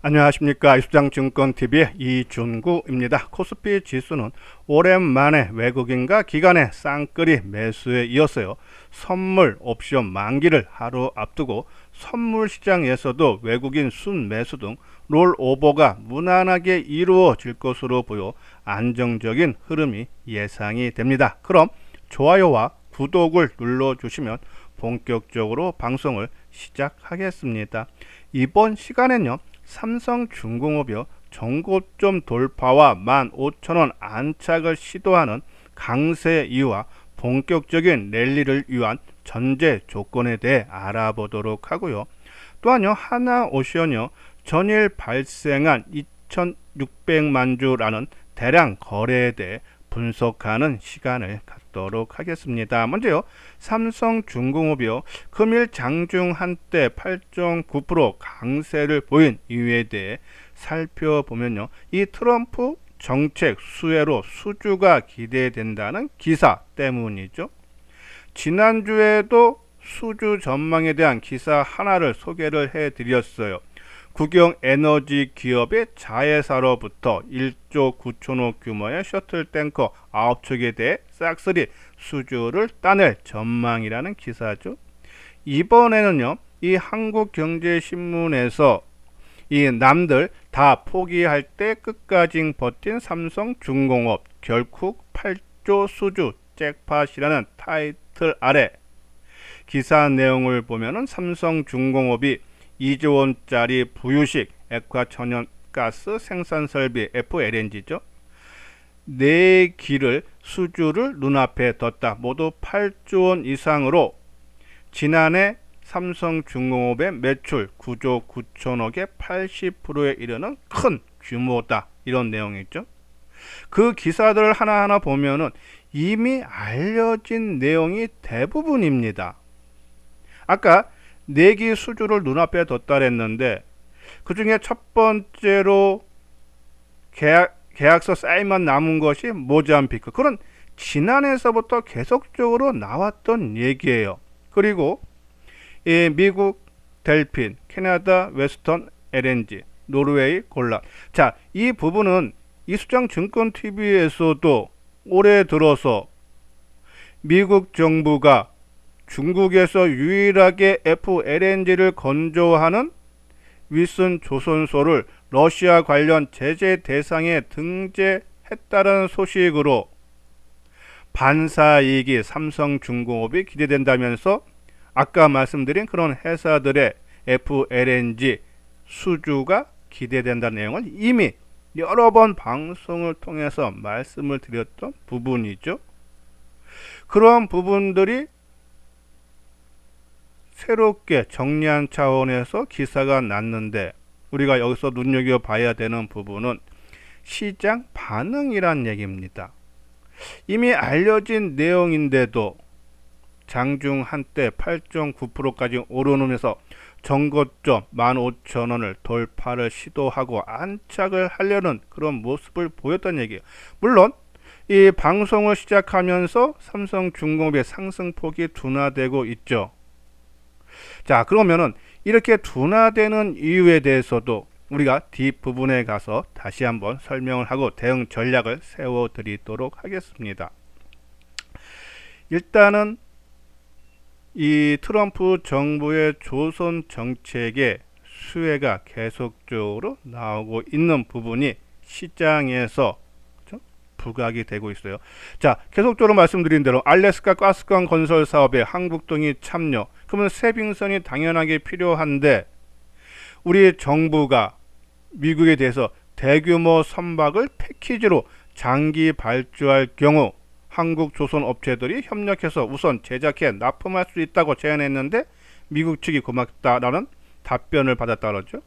안녕하십니까. 이수장증권TV의 이준구입니다. 코스피 지수는 오랜만에 외국인과 기관의 쌍끌이 매수에 이었어요. 선물 옵션 만기를 하루 앞두고 선물 시장에서도 외국인 순매수 등 롤오버가 무난하게 이루어질 것으로 보여 안정적인 흐름이 예상이 됩니다. 그럼 좋아요와 구독을 눌러주시면 본격적으로 방송을 시작하겠습니다. 이번 시간엔요, 삼성중공업이요, 전고점 돌파와 15,000원 안착을 시도하는 강세 이유와 본격적인 랠리를 위한 전제 조건에 대해 알아보도록 하고요. 또한요, 하나오션이요, 전일 발생한 2,600만 주라는 대량 거래에 대해 분석하는 시간을 갖도록 하겠습니다. 먼저요, 삼성중공업이요, 금일 장중 한때 8.9% 강세를 보인 이유에 대해 살펴보면요, 이 트럼프 정책 수혜로 수주가 기대된다는 기사 때문이죠. 지난주에도 수주 전망에 대한 기사 하나를 소개를 해드렸어요. 국영 에너지 기업의 자회사로부터 1조 9천억 규모의 셔틀 탱커 9척에 대해 싹쓸이 수주를 따낼 전망이라는 기사죠. 이번에는요, 이 한국경제신문에서 이 남들 다 포기할 때 끝까지 버틴 삼성중공업 결국 8조 수주 잭팟이라는 타이틀 아래 기사 내용을 보면은 삼성중공업이 2조 원짜리 부유식 액화천연가스 생산설비 FLNG죠. 4기를 수주를 눈앞에 뒀다. 모두 8조 원 이상으로 지난해 삼성중공업의 매출 9조 9천억의 80%에 이르는 큰 규모다. 이런 내용이죠. 그 기사들을 하나하나 보면은 이미 알려진 내용이 대부분입니다. 아까 4기 수주를 눈앞에 뒀다 했는데 그 중에 첫 번째로 계약서 사인만 남은 것이 모잠비크. 그건 지난해에서부터 계속적으로 나왔던 얘기예요. 그리고 미국 델핀, 캐나다 웨스턴 LNG, 노르웨이 골라. 자, 이 부분은 이수장증권TV에서도 올해 들어서 미국 정부가 중국에서 유일하게 FLNG를 건조하는 윌슨 조선소를 러시아 관련 제재 대상에 등재했다는 소식으로 반사이익이 삼성중공업이 기대된다면서 아까 말씀드린 그런 회사들의 FLNG 수주가 기대된다는 내용을 이미 여러 번 방송을 통해서 말씀을 드렸던 부분이죠. 그러한 부분들이 새롭게 정리한 차원에서 기사가 났는데 우리가 여기서 눈여겨봐야 되는 부분은 시장 반응이란 얘기입니다. 이미 알려진 내용인데도 장중 한때 8.9%까지 오르면서 전고점 15,000원을 돌파를 시도하고 안착을 하려는 그런 모습을 보였던 얘기예요. 물론 이 방송을 시작하면서 삼성중공업의 상승폭이 둔화되고 있죠. 자, 그러면은 이렇게 둔화되는 이유에 대해서도 우리가 뒷부분에 가서 다시 한번 설명을 하고 대응 전략을 세워 드리도록 하겠습니다. 일단은 이 트럼프 정부의 조선 정책의 수혜가 계속적으로 나오고 있는 부분이 시장에서 부각이 되고 있어요. 자, 계속적으로 말씀드린 대로 알래스카 가스관 건설 사업에 한국동이 참여. 그러면 세빙선이 당연하게 필요한데 우리 정부가 미국에 대해서 대규모 선박을 패키지로 장기 발주할 경우 한국 조선 업체들이 협력해서 우선 제작해 납품할 수 있다고 제안했는데 미국 측이 고맙다라는 답변을 받았다 그러죠.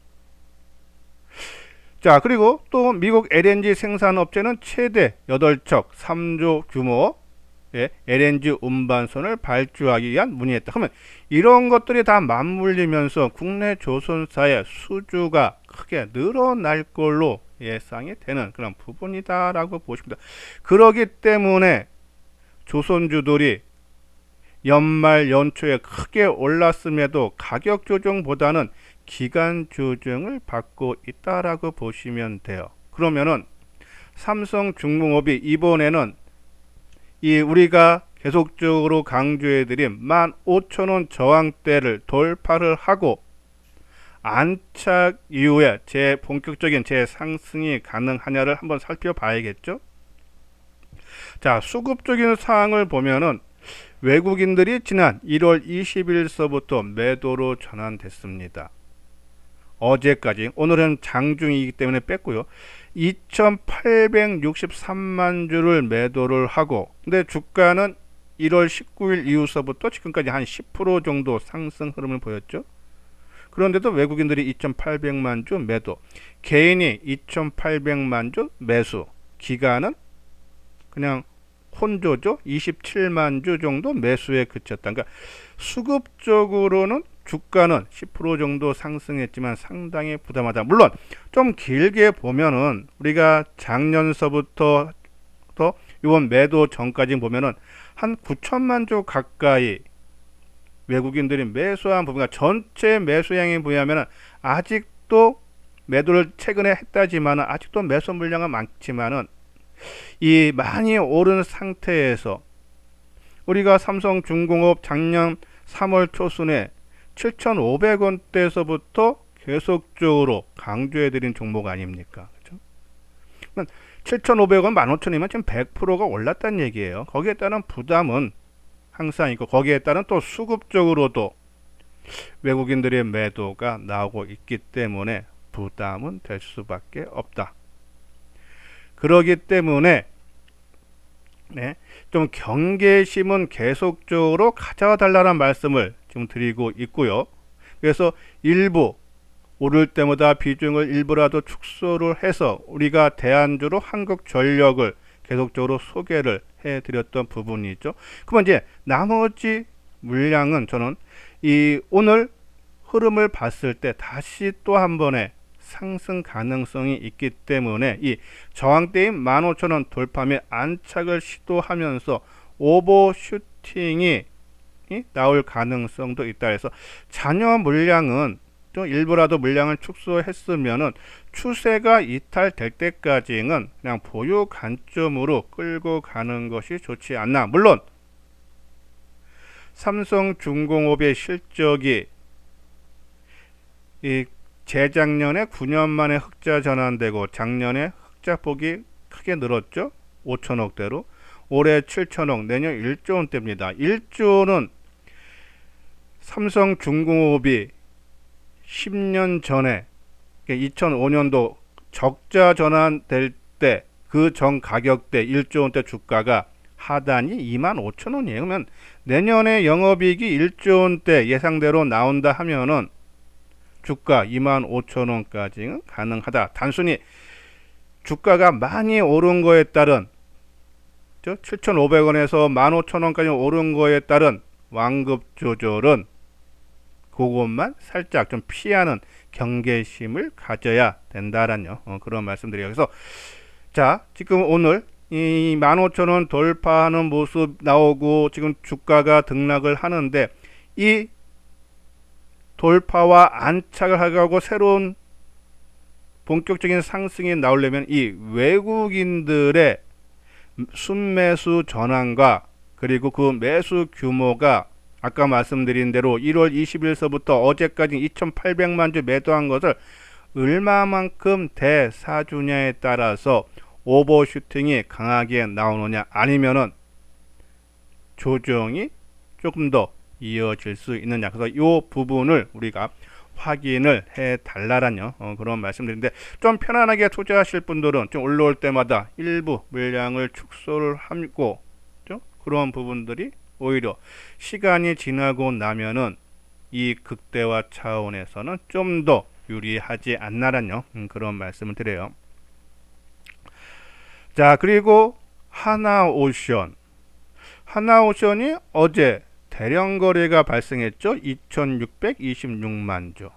자, 그리고 또 미국 LNG 생산업체는 최대 8척 3조 규모의 LNG 운반선을 발주하기 위한 문의했다. 그러면 이런 것들이 다 맞물리면서 국내 조선사의 수주가 크게 늘어날 걸로 예상이 되는 그런 부분이다라고 보십니다. 그러기 때문에 조선주들이 연말 연초에 크게 올랐음에도 가격 조정보다는 기간 조정을 받고 있다라고 보시면 돼요. 그러면은 삼성중공업이 이번에는 이 우리가 계속적으로 강조해드린 15,000원 저항대를 돌파를 하고 안착 이후에 본격적인 재상승이 가능하냐를 한번 살펴봐야겠죠. 자, 수급적인 사항을 보면은 외국인들이 지난 1월 20일서부터 매도로 전환됐습니다. 어제까지, 오늘은 장중이기 때문에 뺐고요. 2,863만 주를 매도를 하고, 근데 주가는 1월 19일 이후서부터 지금까지 한 10% 정도 상승 흐름을 보였죠. 그런데도 외국인들이 2,800만 주 매도, 개인이 2,800만 주 매수, 기간은 그냥 혼조죠. 27만 주 정도 매수에 그쳤다. 그러니까 수급적으로는 주가는 10% 정도 상승했지만 상당히 부담하다. 물론 좀 길게 보면은 우리가 작년서부터 또 이번 매도 전까지 보면은 한 9천만 주 가까이 외국인들이 매수한 부분과 전체 매수량에 비하면 아직도 매도를 최근에 했다지만은 아직도 매수 물량은 많지만은 이 많이 오른 상태에서 우리가 삼성중공업 작년 3월 초순에 7,500원대에서부터 계속적으로 강조해드린 종목 아닙니까? 그렇죠? 7,500원, 15,000이면 지금 100%가 올랐다는 얘기예요. 거기에 따른 부담은 항상 있고 거기에 따른 또 수급적으로도 외국인들의 매도가 나오고 있기 때문에 부담은 될 수밖에 없다. 그러기 때문에 좀 경계심은 계속적으로 가져달라는 말씀을 지금 드리고 있고요. 그래서 일부 오를 때마다 비중을 일부라도 축소를 해서 우리가 대안주로 한국전력을 계속적으로 소개를 해드렸던 부분이죠. 그러면 이제 나머지 물량은 저는 이 오늘 흐름을 봤을 때 다시 또 한 번의 상승 가능성이 있기 때문에 이 저항대인 15,000원 돌파 및 안착을 시도하면서 오버슈팅이 나올 가능성도 있다 해서 잔여 물량은 또 일부라도 물량을 축소했으면은 추세가 이탈될 때까지는 그냥 보유 관점으로 끌고 가는 것이 좋지 않나. 물론 삼성중공업의 실적이 이 재작년에 9년 만에 흑자 전환되고 작년에 흑자폭이 크게 늘었죠. 5천억대로. 올해 7천억, 내년 1조 원대입니다. 1조는 삼성중공업이 10년 전에 2005년도 적자 전환될 때 그 전 가격대 1조 원대 주가가 하단이 25,000원이에요. 그러면 내년에 영업이익이 1조 원대 예상대로 나온다 하면은 주가 25,000원까지는 가능하다. 단순히 주가가 많이 오른 거에 따른 7,500원에서 15,000원까지 오른 거에 따른 완급 조절은 그것만 살짝 좀 피하는 경계심을 가져야 된다라는 그런 말씀드려요. 그래서 자, 지금 오늘 이 15,000원 돌파하는 모습 나오고 지금 주가가 등락을 하는데 이 돌파와 안착을 하고 새로운 본격적인 상승이 나오려면 이 외국인들의 순매수 전환과 그리고 그 매수 규모가 아까 말씀드린 대로 1월 20일서부터 어제까지 2,800만 주 매도한 것을 얼마만큼 대사주냐에 따라서 오버슈팅이 강하게 나오느냐 아니면은 조정이 조금 더 이어질 수 있느냐. 그래서 이 부분을 우리가 확인을 해 달라라는 그런 말씀드리는데 좀 편안하게 투자하실 분들은 좀 올라올 때마다 일부 물량을 축소를 하고 그런 부분들이 오히려 시간이 지나고 나면은 이 극대화 차원에서는 좀 더 유리하지 않나라는 그런 말씀을 드려요. 자, 그리고 하나오션. 하나오션이 어제 대량 거래가 발생했죠. 2,626만 주.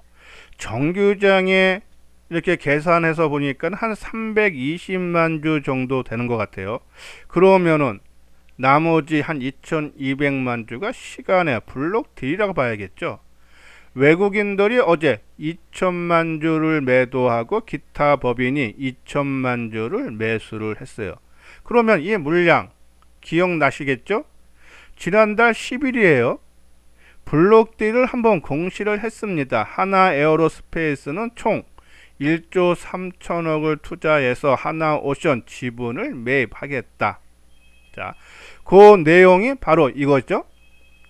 정규장에 이렇게 계산해서 보니까 한 320만 주 정도 되는 것 같아요. 그러면은 나머지 한 2,200만 주가 시간의 블록 딜이라고 봐야겠죠. 외국인들이 어제 2천만 주를 매도하고 기타 법인이 2천만 주를 매수를 했어요. 그러면 이 물량 기억나시겠죠? 지난달 10일이에요. 블록딜을 한번 공시를 했습니다. 하나 에어로스페이스는 총 1조 3천억을 투자해서 하나오션 지분을 매입하겠다. 자, 그 내용이 바로 이거죠.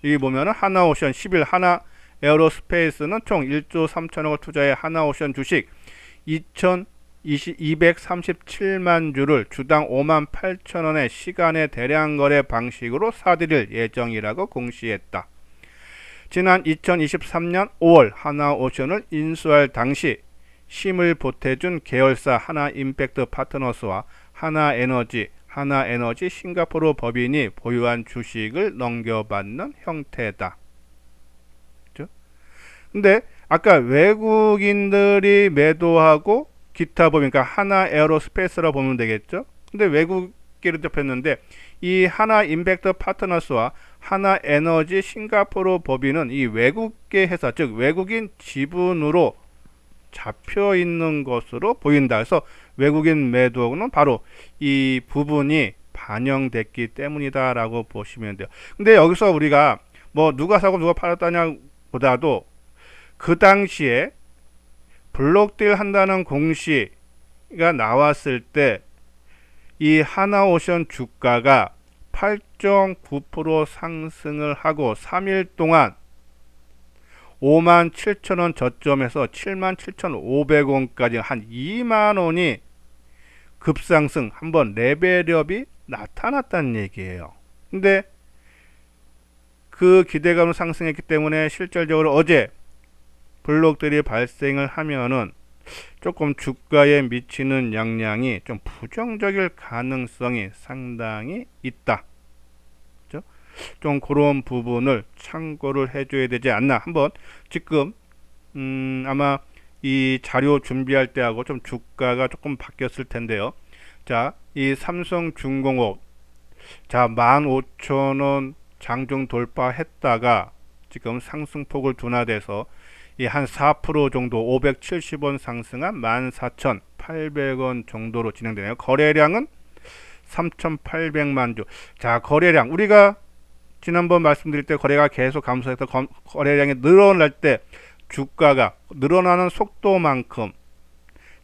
여기 보면은 하나오션 10일 하나 에어로스페이스는 총 1조 3천억을 투자해 하나오션 주식 237만 주를 주당 5만 8천 원의 시간의 대량 거래 방식으로 사들일 예정이라고 공시했다. 지난 2023년 5월 하나오션을 인수할 당시 힘을 보태준 계열사 하나임팩트 파트너스와 하나에너지 싱가포르 법인이 보유한 주식을 넘겨받는 형태다. 그렇죠? 근데 아까 외국인들이 매도하고 기타 법인, 그러니까 하나 에어로스페이스라 보면 되겠죠. 근데 외국계를 접했는데 이 하나 임팩트 파트너스와 하나 에너지 싱가포르 법인은 이 외국계 회사, 즉 외국인 지분으로 잡혀 있는 것으로 보인다. 그래서 외국인 매도는 바로 이 부분이 반영됐기 때문이다라고 보시면 돼요. 근데 여기서 우리가 뭐 누가 사고 누가 팔았다냐 보다도 그 당시에 블록딜 한다는 공시가 나왔을 때 이 하나오션 주가가 8.9% 상승을 하고 3일 동안 57,000원 저점에서 77,500원까지 한 2만원이 급상승, 한번 레벨업이 나타났다는 얘기예요. 근데 그 기대감으로 상승했기 때문에 실질적으로 어제 블록들이 발생을 하면은 조금 주가에 미치는 영향이 좀 부정적일 가능성이 상당히 있다. 그렇죠? 좀 그런 부분을 참고를 해줘야 되지 않나. 한번 지금 아마 이 자료 준비할 때하고 좀 주가가 조금 바뀌었을 텐데요. 자, 이 삼성중공업 자 15,000원 장중 돌파했다가 지금 상승폭을 둔화돼서 이 한 4% 정도 570원 상승한 14,800원 정도로 진행되네요. 거래량은 3,800만 주. 자, 거래량 우리가 지난번 말씀드릴 때 거래가 계속 감소해서 거래량이 늘어날 때 주가가 늘어나는 속도만큼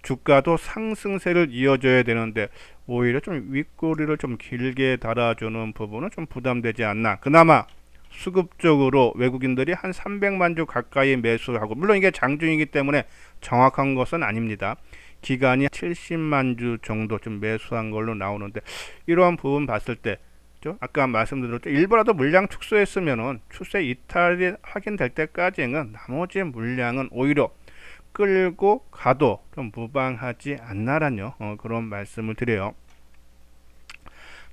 주가도 상승세를 이어져야 되는데 오히려 좀 윗꼬리를 좀 길게 달아주는 부분은 좀 부담되지 않나. 그나마 수급적으로 외국인들이 한 300만 주 가까이 매수하고, 물론 이게 장중이기 때문에 정확한 것은 아닙니다. 기간이 70만 주 정도 좀 매수한 걸로 나오는데, 이러한 부분 봤을 때 아까 말씀드렸죠. 일부라도 물량 축소했으면은 추세 이탈이 확인될 때까지는 나머지 물량은 오히려 끌고 가도 좀 무방하지 않나라뇨. 그런 말씀을 드려요.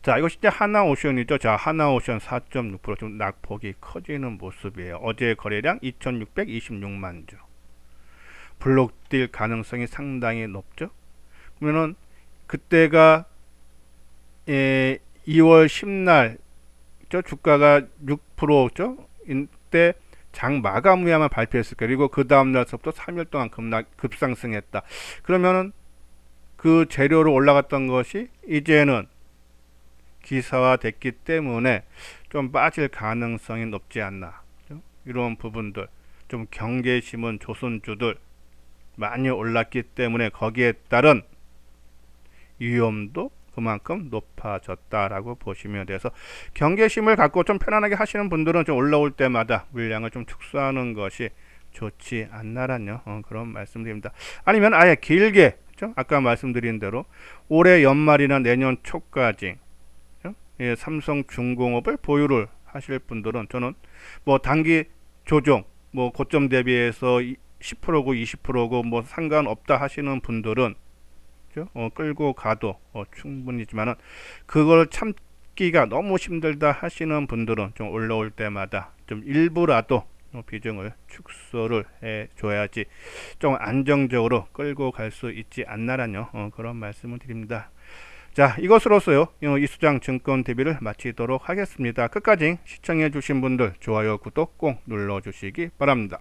자, 이거 진짜 하나오션이죠. 자, 하나오션 4.6% 좀 낙폭이 커지는 모습이에요. 어제 거래량 2,626만 주. 블록딜 가능성이 상당히 높죠. 그러면은 그때가 2월 10날 주가가 6%죠. 이때 장 마감 후에 아마 발표했을 거예요. 그리고 그 다음 날서부터 3일 동안 급상승했다. 그러면은 그 재료로 올라갔던 것이 이제는 기사화 됐기 때문에 좀 빠질 가능성이 높지 않나. 이런 부분들 좀 경계심은 조선주들 많이 올랐기 때문에 거기에 따른 위험도 그만큼 높아졌다라고 보시면 돼서 경계심을 갖고 좀 편안하게 하시는 분들은 좀 올라올 때마다 물량을 좀 축소하는 것이 좋지 않나라뇨. 그런 말씀드립니다. 아니면 아예 길게 아까 말씀드린 대로 올해 연말이나 내년 초까지 삼성중공업을 보유를 하실 분들은 저는 뭐 단기 조정 뭐 고점 대비해서 10%고 20%고 뭐 상관없다 하시는 분들은 끌고 가도 충분히지만은 그걸 참기가 너무 힘들다 하시는 분들은 좀 올라올 때마다 좀 일부라도 비중을 축소를 해 줘야지 좀 안정적으로 끌고 갈 수 있지 않나라뇨. 그런 말씀을 드립니다. 자, 이것으로서요 이수장 증권 TV를 마치도록 하겠습니다. 끝까지 시청해 주신 분들 좋아요 구독 꼭 눌러 주시기 바랍니다.